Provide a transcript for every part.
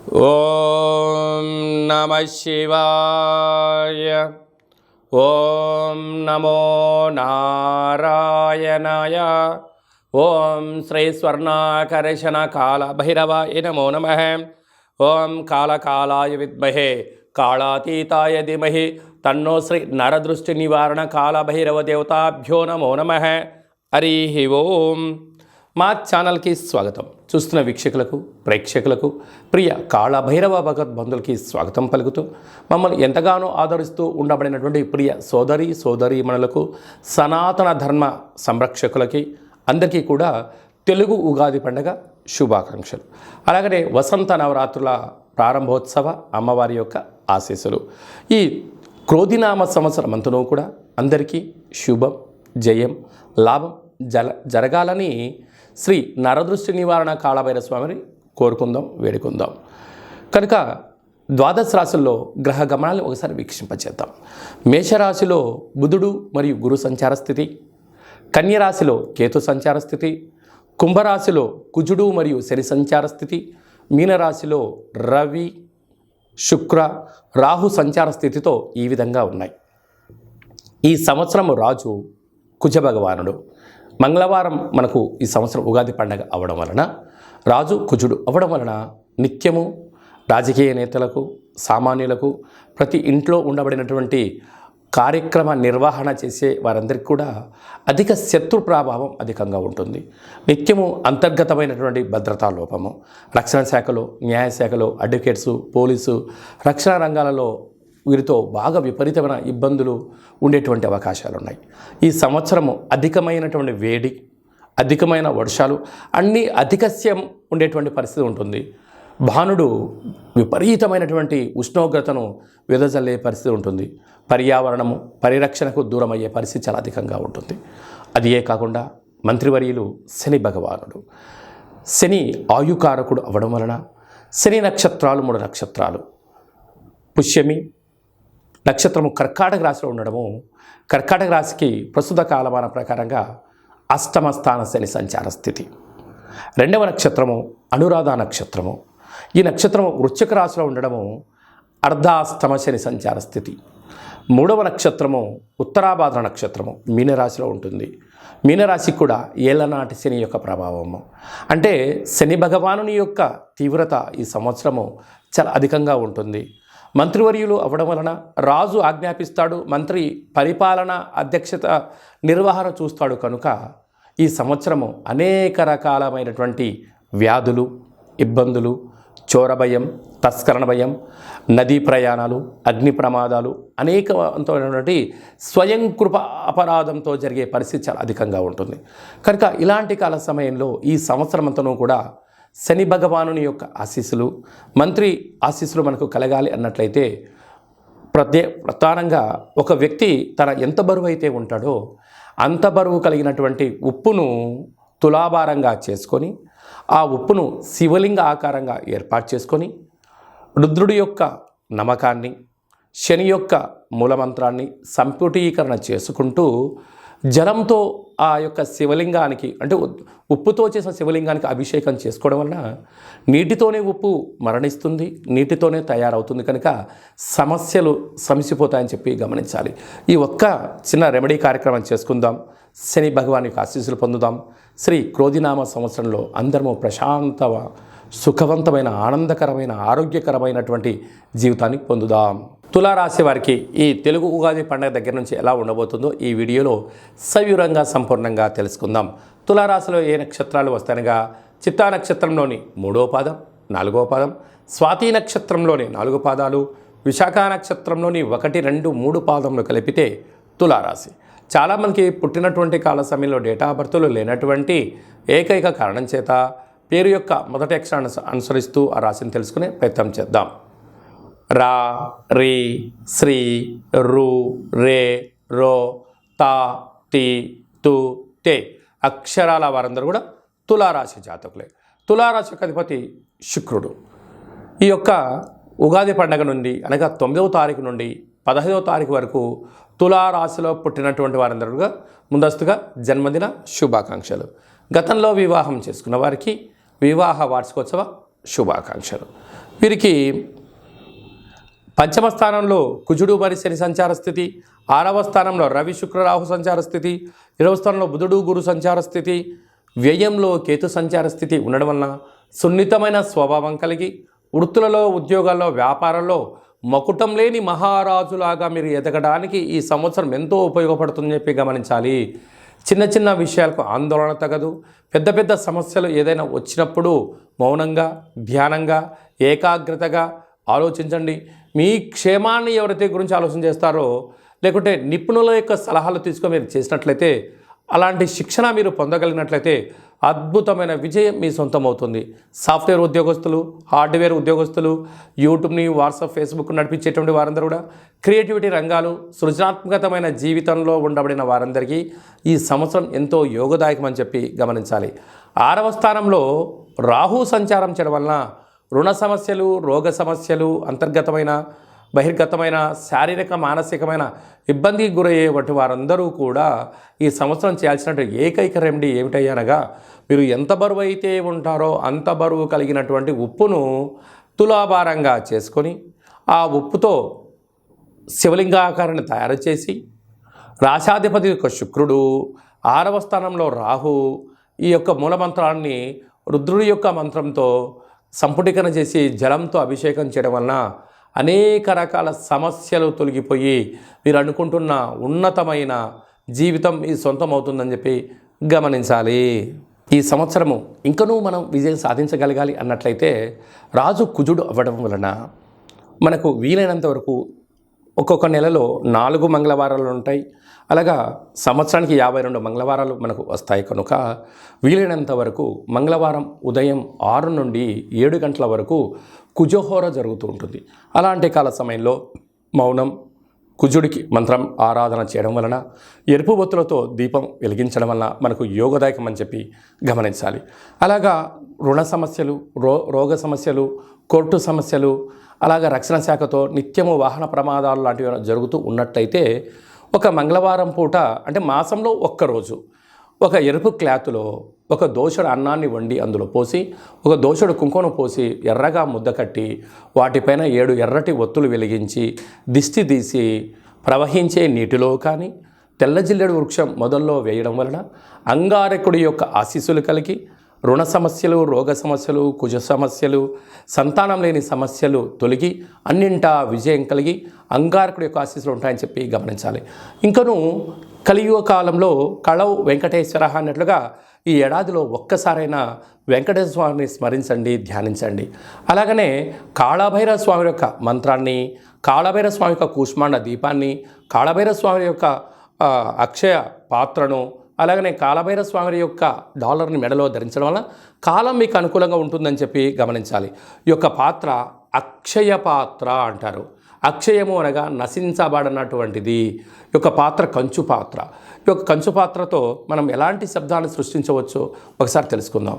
ఓం నమః శివాయ. ఓం నమో నారాయణాయ. ఓం శ్రీ స్వర్ణాకర్షణ కాల భైరవాయ నమో నమః. ఓం కాళకాలాయ విద్మహే కాళాతీతాయ ధీమహి తన్నో శ్రీ నరదృష్టి నివారణ కాల భైరవ దేవతాభ్యో నమో నమః. హరి ఓం. మా ఛానల్కి స్వాగతం. చూస్తున్న వీక్షకులకు, ప్రేక్షకులకు, ప్రియ కాళభైరవ భగవద్బంధులకి స్వాగతం పలుకుతూ మమ్మల్ని ఎంతగానో ఆదరిస్తూ ఉండబడినటువంటి ప్రియ సోదరీమణులకు, సనాతన ధర్మ సంరక్షకులకి అందరికీ కూడా తెలుగు ఉగాది పండుగ శుభాకాంక్షలు. అలాగనే వసంత నవరాత్రుల ప్రారంభోత్సవ అమ్మవారి యొక్క ఆశీస్సులు. ఈ క్రోధినామ సంవత్సరం అంతనూ కూడా అందరికీ శుభం, జయం, లాభం జరగాలని శ్రీ నరదృష్టి నివారణ కాళభైరవ స్వామిని కోరుకుందాం, వేడుకుందాం. కనుక ద్వాదశ రాశుల్లో గ్రహ గమనాలు ఒకసారి వీక్షింపచేద్దాం. మేషరాశిలో బుధుడు మరియు గురు సంచార స్థితి, కన్యరాశిలో కేతు సంచార స్థితి, కుంభరాశిలో కుజుడు మరియు శని సంచార స్థితి, మీనరాశిలో రవి, శుక్ర, రాహు సంచార స్థితితో ఈ విధంగా ఉన్నాయి. ఈ సంవత్సరం రాజు కుజ భగవానుడు. మంగళవారం మనకు ఈ సంవత్సరం ఉగాది పండగ అవ్వడం వలన, రాజు కుజుడు అవ్వడం వలన నిత్యము రాజకీయ నేతలకు, సామాన్యులకు, ప్రతి ఇంట్లో ఉండబడినటువంటి కార్యక్రమ నిర్వహణ చేసే వారందరికీ కూడా అధిక శత్రు ప్రభావం అధికంగా ఉంటుంది. నిత్యము అంతర్గతమైనటువంటి భద్రతా లోపము, రక్షణ శాఖలో, న్యాయశాఖలో, అడ్వకేట్సు, పోలీసు, రక్షణ రంగాలలో వీరితో బాగా విపరీతమైన ఇబ్బందులు ఉండేటువంటి అవకాశాలు ఉన్నాయి. ఈ సంవత్సరము అధికమైనటువంటి వేడి, అధికమైన వర్షాలు, అన్నీ అధికస్యం ఉండేటువంటి పరిస్థితి ఉంటుంది. భానుడు విపరీతమైనటువంటి ఉష్ణోగ్రతను వెదజల్లే పరిస్థితి ఉంటుంది. పర్యావరణము పరిరక్షణకు దూరం అయ్యే పరిస్థితి చాలా అధికంగా ఉంటుంది. అదియే కాకుండా మంత్రివర్యులు శని భగవానుడు. శని ఆయుకారకుడు అవ్వడం వలన శని నక్షత్రాలు 3 నక్షత్రాలు, పుష్యమి నక్షత్రము కర్కాటక రాశిలో ఉండడము, కర్కాటక రాశికి ప్రస్తుత కాలమాన ప్రకారంగా అష్టమ స్థాన శని సంచార స్థితి. 2వ నక్షత్రము అనురాధ నక్షత్రము. ఈ నక్షత్రము వృశ్చిక రాశిలో ఉండడము అర్ధాష్టమ శని సంచార స్థితి. 3వ నక్షత్రము ఉత్తరాభాద్ర నక్షత్రము మీనరాశిలో ఉంటుంది. మీనరాశికి కూడా ఏళ్ళనాటి శని యొక్క ప్రభావము. అంటే శని భగవానుని యొక్క తీవ్రత ఈ సంవత్సరము చాలా అధికంగా ఉంటుంది. మంత్రివర్యులు అవ్వడం వలన రాజు ఆజ్ఞాపిస్తాడు, మంత్రి పరిపాలన అధ్యక్షత నిర్వహణ చూస్తాడు. కనుక ఈ సంవత్సరము అనేక రకాలమైనటువంటి వ్యాధులు, ఇబ్బందులు, చోర భయం, తస్కరణ భయం, నదీ ప్రయాణాలు, అగ్ని ప్రమాదాలు, అనేకమైనటువంటి స్వయం కృప అపరాధంతో జరిగే పరిస్థితి చాలా అధికంగా ఉంటుంది. కనుక ఇలాంటి కాల సమయంలో ఈ సంవత్సరం అంతనూ కూడా శని భగవానుని యొక్క ఆశీస్సులు, మంత్రి ఆశీస్సులు మనకు కలగాలి అన్నట్లయితే ప్రధానంగా ఒక వ్యక్తి తన ఎంత బరువు అయితే ఉంటాడో అంత బరువు కలిగినటువంటి ఉప్పును తులాభారంగా చేసుకొని, ఆ ఉప్పును శివలింగ ఆకారంగా ఏర్పాటు చేసుకొని, రుద్రుడి యొక్క నమ్మకాన్ని, శని యొక్క మూలమంత్రాన్ని సంపుటీకరణ చేసుకుంటూ జలంతో ఆ యొక్క శివలింగానికి, అంటే ఉప్పుతో చేసిన శివలింగానికి అభిషేకం చేసుకోవడం వలన నీటితోనే ఉప్పు మరణిస్తుంది, నీటితోనే తయారవుతుంది. కనుక సమస్యలు సమసిపోతాయని చెప్పి గమనించాలి. ఈ ఒక్క చిన్న రెమెడీ కార్యక్రమం చేసుకుందాం. శని భగవాన్ యొక్క ఆశీస్సులు పొందుదాం. శ్రీ క్రోధినామ సంవత్సరంలో అందరము ప్రశాంత, సుఖవంతమైన, ఆనందకరమైన, ఆరోగ్యకరమైనటువంటి జీవితాన్ని పొందుదాం. తులారాశి వారికి ఈ తెలుగు ఉగాది పండుగ దగ్గర నుంచి ఎలా ఉండబోతుందో ఈ వీడియోలో సవివరంగా సంపూర్ణంగా తెలుసుకుందాం. తులారాశిలో ఏ నక్షత్రాలు వస్తాయనగా చిత్తా నక్షత్రంలోని 3వ పాదం, 4వ పాదం, స్వాతి నక్షత్రంలోని 4 పాదాలు, విశాఖ నక్షత్రంలోని 1, 2, 3 పాదములు కలిపితే తులారాశి. చాలామందికి పుట్టినటువంటి కాల సమయంలో డేటా ఆఫ్ బర్త్లు లేనటువంటి ఏకైక కారణం చేత పేరు యొక్క మొదటి అక్షరాన్ని అనుసరిస్తూ ఆ రాశిని తెలుసుకునే ప్రయత్నం చేద్దాం. రా, రి, శ్రీ, రు, రే, రో, తా, తి, తు, తే అక్షరాల వారందరూ కూడా తులారాశి జాతకులే. తులారాశి యొక్క అధిపతి శుక్రుడు. ఈ యొక్క ఉగాది పండుగ నుండి అనగా 9వ తారీఖు నుండి 15వ తారీఖు వరకు తులారాశిలో పుట్టినటువంటి వారందరూ ముందస్తుగా జన్మదిన శుభాకాంక్షలు. గతంలో వివాహం చేసుకున్న వారికి వివాహ వార్షికోత్సవ శుభాకాంక్షలు. వీరికి పంచమ స్థానంలో కుజుడు మరి శని సంచార స్థితి, 6వ స్థానంలో రవి శుక్ర రాహు సంచార స్థితి, 7వ స్థానంలో బుధుడు గురు సంచార స్థితి, వ్యయంలో కేతు సంచార స్థితి ఉండడం వలన సున్నితమైన స్వభావం కలిగి వృత్తులలో, ఉద్యోగాల్లో, వ్యాపారంలో మకుటం లేని మహారాజులాగా మీరు ఎదగడానికి ఈ సంవత్సరం ఎంతో ఉపయోగపడుతుందని చెప్పి గమనించాలి. చిన్న చిన్న విషయాలకు ఆందోళన తగదు. పెద్ద పెద్ద సమస్యలు ఏదైనా వచ్చినప్పుడు మౌనంగా, ధ్యానంగా, ఏకాగ్రతగా ఆలోచించండి. మీ క్షేమాన్ని ఎవరైతే గురించి ఆలోచన చేస్తారో, లేకుంటే నిపుణుల యొక్క సలహాలు తీసుకొని మీరు చేసినట్లయితే, అలాంటి శిక్షణ మీరు పొందగలిగినట్లయితే అద్భుతమైన విజయం మీ సొంతం అవుతుంది. సాఫ్ట్వేర్ ఉద్యోగస్తులు, హార్డ్వేర్ ఉద్యోగస్తులు, యూట్యూబ్ని, వాట్సాప్, ఫేస్బుక్ నడిపించేటువంటి వారందరూ కూడా, క్రియేటివిటీ రంగాలు, సృజనాత్మకతమైన జీవితంలో ఉండబడిన వారందరికీ ఈ సంవత్సరం ఎంతో యోగదాయకమని చెప్పి గమనించాలి. 6వ స్థానంలో రాహు సంచారం చేయడం వలన రుణ సమస్యలు, రోగ సమస్యలు, అంతర్గతమైన, బహిర్గతమైన, శారీరక, మానసికమైన ఇబ్బందికి గురయ్యేటువంటి వారందరూ కూడా ఈ సంవత్సరం చేయాల్సిన ఏకైక రెమెడీ ఏమిటయ్యనగా, మీరు ఎంత బరువు అయితే ఉంటారో అంత బరువు కలిగినటువంటి ఉప్పును తులాభారంగా చేసుకొని ఆ ఉప్పుతో శివలింగాకారాన్ని తయారు చేసి, రాశాధిపతి యొక్క శుక్రుడు, 6వ స్థానంలో రాహు, ఈ యొక్క మూలమంత్రాన్ని రుద్రుడి యొక్క మంత్రంతో సంపుటీకరణ చేసి జలంతో అభిషేకం చేయడం వలన అనేక రకాల సమస్యలు తొలగిపోయి మీరు అనుకుంటున్న ఉన్నతమైన జీవితం మీ సొంతం అవుతుందని చెప్పి గమనించాలి. ఈ సంవత్సరము ఇంకనూ మనం విజయం సాధించగలగాలి అన్నట్లయితే రాజు కుజుడు అవ్వడం వలన మనకు వీలైనంత వరకు ఒక్కొక్క నెలలో 4 మంగళవారాలు ఉంటాయి. అలాగా సంవత్సరానికి 52 మంగళవారాలు మనకు వస్తాయి కనుక వీలైనంత వరకు మంగళవారం ఉదయం 6 నుండి 7 గంటల వరకు కుజహోర జరుగుతూ ఉంటుంది. అలాంటి కాల సమయంలో మౌనం, కుజుడికి మంత్రం ఆరాధన చేయడం వలన, ఎరుపు బొత్తులతో దీపం వెలిగించడం వలన మనకు యోగదాయకం అని చెప్పి గమనించాలి. అలాగా రుణ సమస్యలు, రోగ సమస్యలు, కోర్టు సమస్యలు, అలాగా రక్షణ శాఖతో నిత్యము వాహన ప్రమాదాలు లాంటివి జరుగుతూ ఉన్నట్టయితే ఒక మంగళవారం పూట, అంటే మాసంలో ఒక్కరోజు, ఒక ఎరుపు క్లాత్లో ఒక దోసెడు అన్నాన్ని వండి అందులో పోసి, ఒక దోసెడు కుంకుమను పోసి ఎర్రగా ముద్ద కట్టి వాటిపైన 7 ఎర్రటి ఒత్తులు వెలిగించి దిష్టి తీసి ప్రవహించే నీటిలో కానీ తెల్ల జిల్లెడు వృక్షం మొదల్లో వేయడం వలన అంగారకుడి యొక్క ఆశీస్సులు కలిగి రుణ సమస్యలు, రోగ సమస్యలు, కుజ సమస్యలు, సంతానం లేని సమస్యలు తొలగి అన్నింటా విజయం కలిగి అంగారకుడి యొక్క ఆశీస్సులు ఉంటాయని చెప్పి గమనించాలి. ఇంకను కలియుగ కాలంలో కళవు వెంకటేశ్వర అన్నట్లుగా ఈ ఏడాదిలో ఒక్కసారైనా వెంకటేశ్వర స్వామిని స్మరించండి, ధ్యానించండి. అలాగనే కాళభైరవ స్వామి యొక్క మంత్రాన్ని, కాళభైరవ స్వామి యొక్క కూష్మాండ దీపాన్ని, కాళభైరవ స్వామి యొక్క అక్షయ పాత్రను, అలాగనే కాళభైరవ స్వామి యొక్క డాలర్ని మెడలో ధరించడం వల్ల కాలం మీకు అనుకూలంగా ఉంటుందని చెప్పి గమనించాలి. ఈ యొక్క పాత్ర అక్షయ పాత్ర అంటారు. అక్షయము అనగా నశించబడినటువంటిది. ఈ యొక్క పాత్ర కంచు పాత్ర. ఈ యొక్క కంచు పాత్రతో మనం ఎలాంటి శబ్దాన్ని సృష్టించవచ్చో ఒకసారి తెలుసుకుందాం.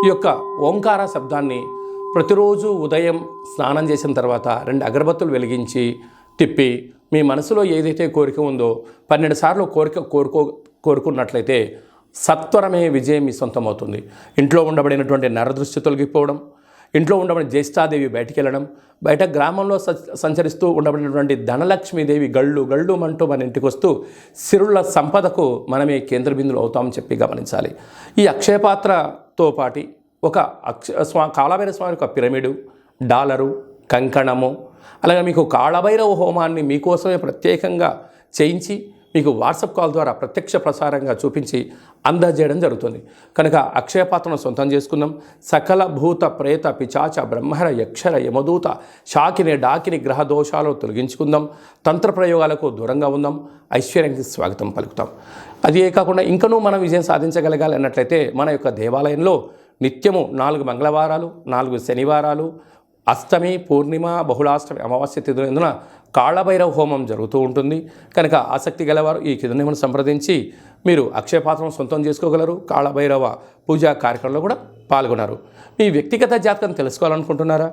ఈ యొక్క ఓంకార శబ్దాన్ని ప్రతిరోజు ఉదయం స్నానం చేసిన తర్వాత 2 అగరబత్తులు వెలిగించి తిప్పి మీ మనసులో ఏదైతే కోరిక ఉందో 12 సార్లు కోరుకున్నట్లయితే సత్వరమే విజయం మీ సొంతం అవుతుంది. ఇంట్లో ఉండబడినటువంటి నరదృష్టి తొలగిపోవడం, ఇంట్లో ఉండబడిన జ్యేష్ఠాదేవి బయటికి వెళ్ళడం, బయట గ్రామంలో సంచరిస్తూ ఉండబడినటువంటి ధనలక్ష్మీదేవి గళ్ళు గళ్ళు అంటూ మన ఇంటికి వస్తూ సిరుల సంపదకు మనమే కేంద్ర బిందులు అవుతామని చెప్పి గమనించాలి. ఈ అక్షయపాత్రతో పాటి ఒక కాళభైరవ స్వామి యొక్క పిరమిడు, డాలరు, కంకణము, అలాగే మీకు కాళభైరవ హోమాన్ని మీకోసమే ప్రత్యేకంగా చేయించి మీకు వాట్సాప్ కాల్ ద్వారా ప్రత్యక్ష ప్రసారంగా చూపించి అందజేయడం జరుగుతుంది. కనుక అక్షయపాత్రను సొంతం చేసుకుందాం. సకల భూత ప్రేత పిచాచ బ్రహ్మర యక్షర యమదూత శాకిని డాకిని గ్రహ దోషాలను తొలగించుకుందాం. తంత్ర ప్రయోగాలకు దూరంగా ఉందాం. ఐశ్వర్యానికి స్వాగతం పలుకుతాం. అదే కాకుండా ఇంకనూ మనం విజయం సాధించగలగాలి అన్నట్లయితే మన యొక్క దేవాలయంలో నిత్యము 4 మంగళవారాలు, 4 శనివారాలు, అష్టమి, పూర్ణిమ, బహుళాష్టమి, అమావాస్య తిథులందున కాళభైరవ హోమం జరుగుతూ ఉంటుంది. కనుక ఆసక్తి గలవారు ఈ కిందను సంప్రదించి మీరు అక్షయపాత్రను సొంతం చేసుకోగలరు. కాళభైరవ పూజా కార్యక్రమంలో కూడా పాల్గొన్నారు. మీ వ్యక్తిగత జాతకం తెలుసుకోవాలనుకుంటున్నారా?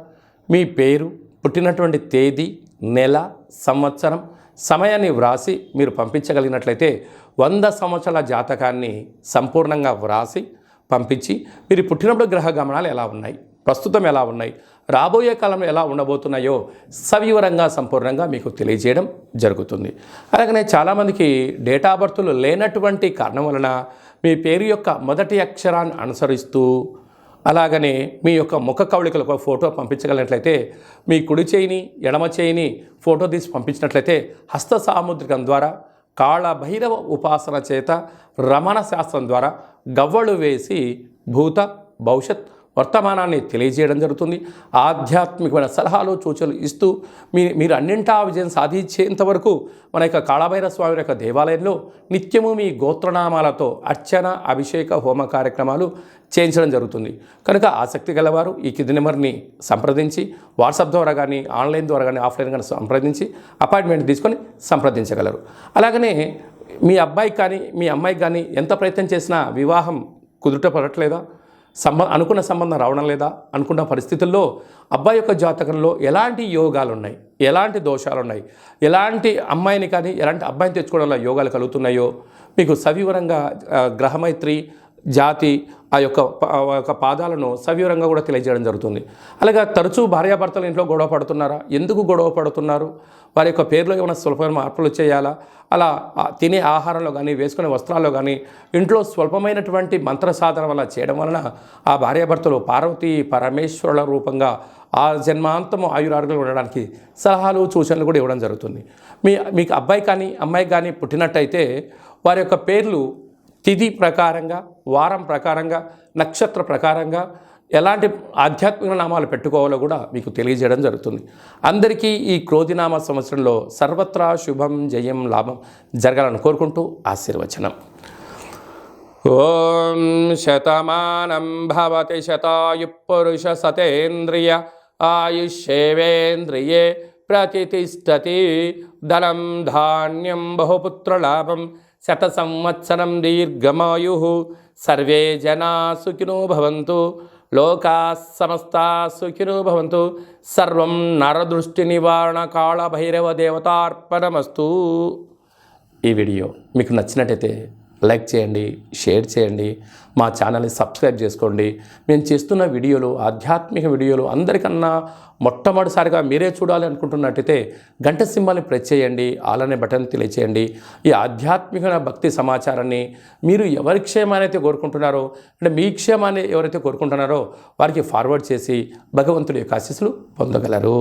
మీ పేరు, పుట్టినటువంటి తేదీ, నెల, సంవత్సరం, సమయాన్ని వ్రాసి మీరు పంపించగలిగినట్లయితే 100 సంవత్సరాల జాతకాన్ని సంపూర్ణంగా వ్రాసి పంపించి మీరు పుట్టినప్పుడు గ్రహ గమనాలు ఎలా ఉన్నాయి, ప్రస్తుతం ఎలా ఉన్నాయి, రాబోయే కాలంలో ఎలా ఉండబోతున్నాయో సవివరంగా సంపూర్ణంగా మీకు తెలియజేయడం జరుగుతుంది. అలాగనే చాలామందికి డేటా బర్త్లు లేనటువంటి కారణం వలన మీ పేరు యొక్క మొదటి అక్షరాన్ని అనుసరిస్తూ అలాగనే మీ యొక్క ముఖ కవళికలకు ఒక ఫోటో పంపించగలిగినట్లయితే మీ కుడి చేయిని ఎడమ చేయిని ఫోటో తీసి పంపించినట్లయితే హస్త సాముద్రికం ద్వారా కాళ భైరవ ఉపాసన చేత రమణ శాస్త్రం ద్వారా గవ్వలు వేసి భూత భవిష్యత్ వర్తమానాన్ని తెలియజేయడం జరుగుతుంది. ఆధ్యాత్మికమైన సలహాలు సూచనలు ఇస్తూ మీరు అన్నింటా విజయం సాధించేంత వరకు మన యొక్క కాళభైరవ స్వామి యొక్క దేవాలయంలో నిత్యము మీ గోత్రనామాలతో అర్చన అభిషేక హోమ కార్యక్రమాలు చేయించడం జరుగుతుంది. కనుక ఆసక్తి గలవారు ఈ కింది నెంబర్ని సంప్రదించి వాట్సాప్ ద్వారా కానీ ఆన్లైన్ ద్వారా కానీ ఆఫ్లైన్ కానీ సంప్రదించి అపాయింట్మెంట్ తీసుకొని సంప్రదించగలరు. అలాగనే మీ అబ్బాయికి కానీ మీ అమ్మాయికి కానీ ఎంత ప్రయత్నం చేసినా వివాహం కుదుట పడట్లేదా, అనుకున్న సంబంధం రావడం లేదా అనుకున్న పరిస్థితుల్లో అబ్బాయి యొక్క జాతకంలో ఎలాంటి యోగాలు ఉన్నాయి, ఎలాంటి దోషాలు ఉన్నాయి, ఎలాంటి అమ్మాయిని కానీ ఎలాంటి అబ్బాయిని తెచ్చుకోవడంలో యోగాలు కలుగుతున్నాయో మీకు సవివరంగా గ్రహమైత్రి జాతి ఆ యొక్క పాదాలను సవివరంగా కూడా తెలియజేయడం జరుగుతుంది. అలాగే తరచూ భార్యాభర్తలు ఇంట్లో గొడవ పడుతున్నారా, ఎందుకు గొడవ పడుతున్నారు, వారి యొక్క పేర్లో ఏమైనా స్వల్పమైన మార్పులు చేయాలా, అలా తినే ఆహారంలో కానీ వేసుకునే వస్త్రాల్లో కానీ ఇంట్లో స్వల్పమైనటువంటి మంత్ర సాధన వల్ల చేయడం వలన ఆ భార్యాభర్తలు పార్వతీ పరమేశ్వరుల రూపంగా ఆ జన్మాంతము ఆయురారోగ్యాలు ఉండడానికి సలహాలు సూచనలు కూడా ఇవ్వడం జరుగుతుంది. మీకు అబ్బాయి కానీ అమ్మాయి కానీ పుట్టినట్టయితే వారి యొక్క పేర్లు తిథి ప్రకారంగా, వారం ప్రకారంగా, నక్షత్ర ప్రకారంగా ఎలాంటి ఆధ్యాత్మిక నామాలు పెట్టుకోవాలో కూడా మీకు తెలియజేయడం జరుగుతుంది. అందరికీ ఈ క్రోధినామ సంవత్సరంలో సర్వత్రా శుభం జయం లాభం జరగాలని కోరుకుంటూ ఆశీర్వచనం. ఓం శతమానం భవతి శతాయు పురుష సతేంద్రియ ఆయుష్యేవేంద్రియే ప్రతిష్టతి ధనం ధాన్యం బహుపుత్రలాభం శత సంవత్సరం దీర్ఘమాయు సర్వే జనా సుఖినో భవంతు లోకా సమస్తా సుఖినో భవంతు సర్వం నరదృష్టి నివారణ కాళ భైరవ దేవతార్పణమస్తు. ఈ వీడియో మీకు నచ్చినట్టయితే లైక్ చేయండి, షేర్ చేయండి, మా ఛానల్ని సబ్స్క్రైబ్ చేసుకోండి. మేము చేస్తున్న వీడియోలు ఆధ్యాత్మిక వీడియోలు అందరికన్నా మొట్టమొదటిసారిగా మీరే చూడాలి అనుకుంటున్నట్టయితే గంట సింబల్ని ప్రెస్ చేయండి, ఆల్ అనే బటన్ తెలియచేయండి. ఈ ఆధ్యాత్మిక భక్తి సమాచారాన్ని మీరు ఎవరి క్షేమాన్ని అయితే కోరుకుంటున్నారో అంటే మీ క్షేమాన్ని ఎవరైతే కోరుకుంటున్నారో వారికి ఫార్వర్డ్ చేసి భగవంతుడి యొక్క ఆశీస్సులు పొందగలరు.